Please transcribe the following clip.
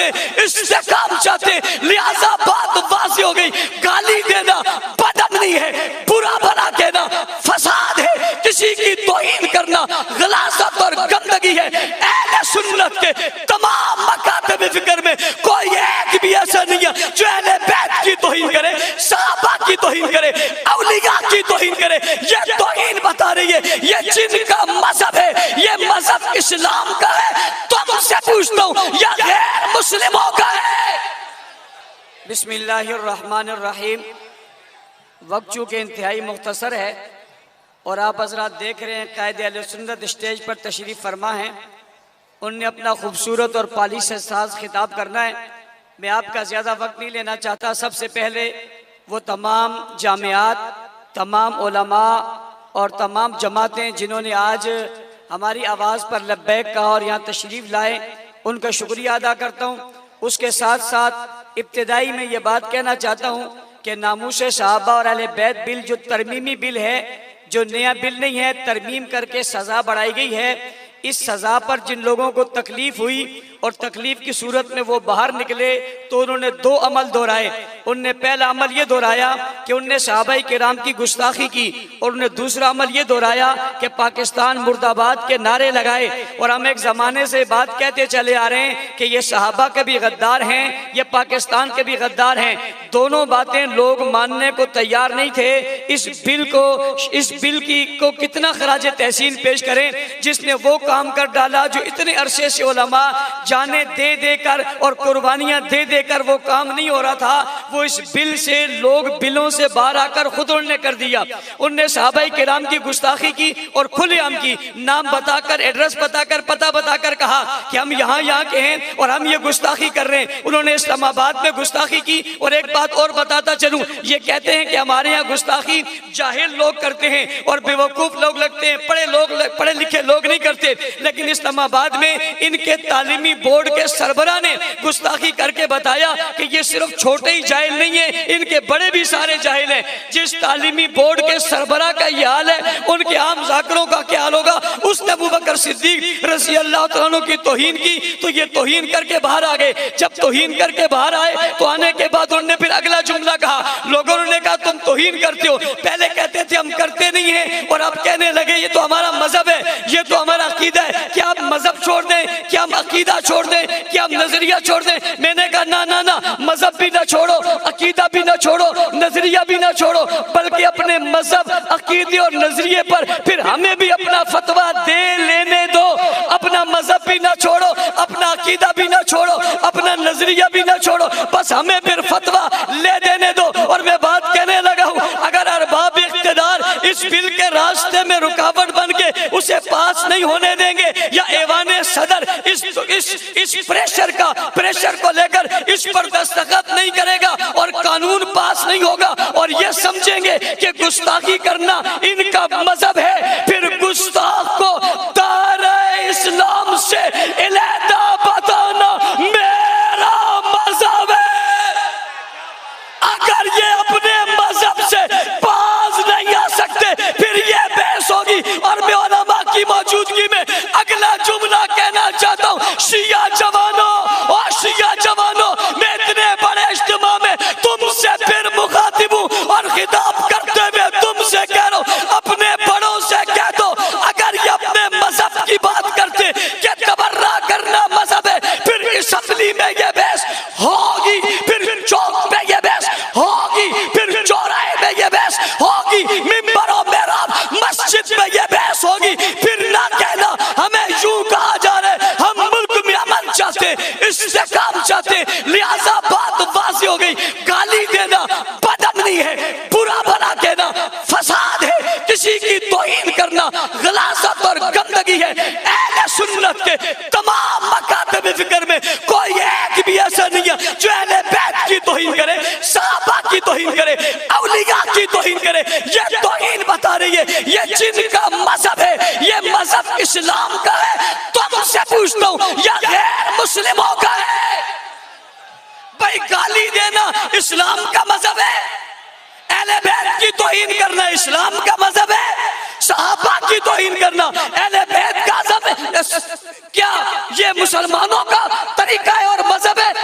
چاہتے، استحکام چاہتے، لہذا بات واضح ہو گئی، گالی دینا بدم نہیں ہے، برا بنا کہنا فساد ہے، کسی کی توہین کرنا غلاظت اور گندگی ہے۔ اہل سنت کے تمام مکاتب فکر میں کوئی ایک بھی ایسا نہیں ہے جو اہل بیت کی توہین کرے، صحابہ کی توہین کرے، اولیاء کی توہین کرے۔ یہ توہین بتا رہی ہے یہ جن کا مذہب ہے، یہ مذہب اسلام کا ہے، تم سے پوچھتا ہوں یا غیر مسلموں کا ہے؟ بسم اللہ الرحمن الرحیم۔ وقت چونکہ انتہائی مختصر ہے اور آپ حضرات دیکھ رہے ہیں قائد اہل سنت اسٹیج پر تشریف فرما ہے، ان نے اپنا خوبصورت اور پالیش سے ساز خطاب کرنا ہے۔ میں آپ کا زیادہ وقت نہیں لینا چاہتا۔ سب سے پہلے وہ تمام جامعات، تمام علماء اور تمام جماعتیں جنہوں نے آج ہماری آواز پر لبیک کہا اور یہاں تشریف لائے، ان کا شکریہ ادا کرتا ہوں۔ اس کے ساتھ ساتھ ابتدائی میں یہ بات کہنا چاہتا ہوں کہ ناموس صحابہ اور اہل بیت بل جو ترمیمی بل ہے، جو نیا بل نہیں ہے، ترمیم کر کے سزا بڑھائی گئی ہے، اس سزا پر جن لوگوں کو تکلیف ہوئی اور تکلیف کی صورت میں وہ باہر نکلے تو انہوں نے دو عمل دہرائے۔ ان نے پہلا عمل یہ دہرایا کہ ان نے صحابہ کرام کی گستاخی کی، اور انہوں نے دوسرا عمل یہ دہرایا کہ پاکستان مرد آباد کے نعرے لگائے۔ اور ہم ایک زمانے سے بات کہتے چلے آ رہے ہیں کہ یہ صحابہ کے بھی غدار ہیں، یہ پاکستان کے بھی غدار ہیں۔ دونوں باتیں لوگ ماننے کو تیار نہیں تھے۔ اس بل کو کتنا خراج تحسین پیش کریں جس نے وہ کام کر ڈالا جو اتنے عرصے سے علماء جانیں دے دے کر اور قربانیاں دے دے کر وہ کام نہیں ہو رہا تھا، وہ اس بل سے لوگ بلوں سے باہر آ کر خود انہوں نے کر دیا۔ انہوں نے صحابہ کرام کی گستاخی کی اور کھلے عام کی، نام بتا کر، ایڈریس بتا کر، پتہ بتا کر کہا کہ ہم یہاں کے ہیں اور ہم یہ گستاخی کر رہے ہیں۔ انہوں نے اسلام آباد میں گستاخی کی۔ اور ایک بات اور بتاتا چلوں، یہ کہتے ہیں کہ ہمارے یہاں گستاخی جاہل لوگ کرتے ہیں اور بیوقوف لوگ لگتے ہیں، پڑھے لکھے لوگ نہیں کرتے، لیکن اسلام آباد میں ان کے تعلیمی بورڈ کے سربراہ نے گستاخی کر کے بتایا کہ یہ صرف چھوٹے ہی جاہل نہیں ہیں، ان کے بڑے بھی سارے جاہل ہیں۔ جس تعلیمی بورڈ کے سربراہ کا یہ حال ہے، ان کے عام ذاکروں کا کیا حال ہوگا؟ اس نے ابوبکر صدیق رضی اللہ تعالیٰ عنہ کی توہین کی تو یہ توہین کر کے باہر آ گئے۔ جب توہین کر کے باہر آئے تو آنے کے بعد انہوں نے پھر اگلا جملہ کہا، لوگوں نے کہا تم توہین کرتے ہو، پہلے کہتے تھے ہم کرتے نہیں ہیں اور اب کہنے لگے یہ تو ہمارا مذہب ہے، یہ تو ہمارا عقیدہ ہے، کیا آپ مذہب چھوڑ دیں، کیا ہم عقیدہ چھوڑ دیں، کیا ہم نظریہ چھوڑ دیں؟ میں نے کہا نہ، مذہب بھی نہ چھوڑو، عقیدہ بھی نہ چھوڑو، نظریہ بھی نہ چھوڑو، بلکہ اپنے مذہب، عقیدے اور نظریے پر پھر ہمیں بھی اپنا فتویٰ دے لینے دو۔ اپنا مذہب بھی نہ چھوڑو، اپنا عقیدہ بھی نہ چھوڑو، اپنا نظریہ بھی نہ چھوڑو، بس ہمیں پھر فتویٰ لے دینے دو۔ اور میں بات کہنے لگا ہوں، اگر ارباب اقتدار اس بل کے راستے میں رکاوٹ بن کے اسے پاس نہیں ہونے دیں گے، یا ایوان صدر اس پریشر کو لے کر اس پر دستخط نہیں کرے گا اور قانون پاس نہیں ہوگا اور یہ سمجھیں گے کہ گستاخی کرنا ان کا مذہب ہے، پھر گستاخ کو دائرہ اسلام سے علیحدہ بتانا میرا مذہب ہے۔ اگر یہ اپنے مذہب سے باز نہیں آ سکتے پھر یہ بحث ہوگی۔ اور میں علماء کی موجودگی میں اگلا جملہ کہنا چاہتا ہوں، شیعہ جوانوں، میں اتنے بڑے اجتماع میں تم سے پھر مخاطب ہوں اور خطاب کرتے ہوئے تم سے کہہ رہا ہوں، اپنے بڑوں سے کہہ دو اگر یہ اپنے مذہب کی بات کرتے کہ تبرہ کرنا مذہب ہے، پھر اسمبلی میں یہ بحث ہوگی، پھر چوک میں یہ بحث ہوگی، پھر چوراہے میں یہ بحث ہوگی، منبر و محراب مسجد میں یہ بحث ہوگی۔ پھر نہ کہنا ہمیں یوں کہا جا رہا ہے، ہم ملک میں امن چاہتے، استحکام چاہتے، لہذا بات واضح ہو گئی، گالی دینا بدم نہیں ہے، برا بھلا کہنا فساد ہے، کسی کی توہین کرنا غلاظت اور گندگی ہے۔ اہل سنت کے تمام مکاتب فکر میں کوئی ایک بھی ایسا نہیں ہے جو اہل بیت کی توہین کرے، صحابہ کی توہین کرے، اولیاء کی توہین کرے۔ یہ توہین بتا رہی ہے یہ جن کا مذہب ہے، یہ مذہب اسلام کا ہے، تم سے پوچھتا ہوں یا غیر مسلموں کا ہے؟ بھائی گالی دینا اسلام کا مذہب ہے، اہل بیت کی توہین کرنا اسلام کا مذہب ہے، صحابہ کی توہین کرنا اہل بیت کا مذہب ہے۔ کیا یہ مسلمانوں کا طریقہ ہے اور مذہب ہے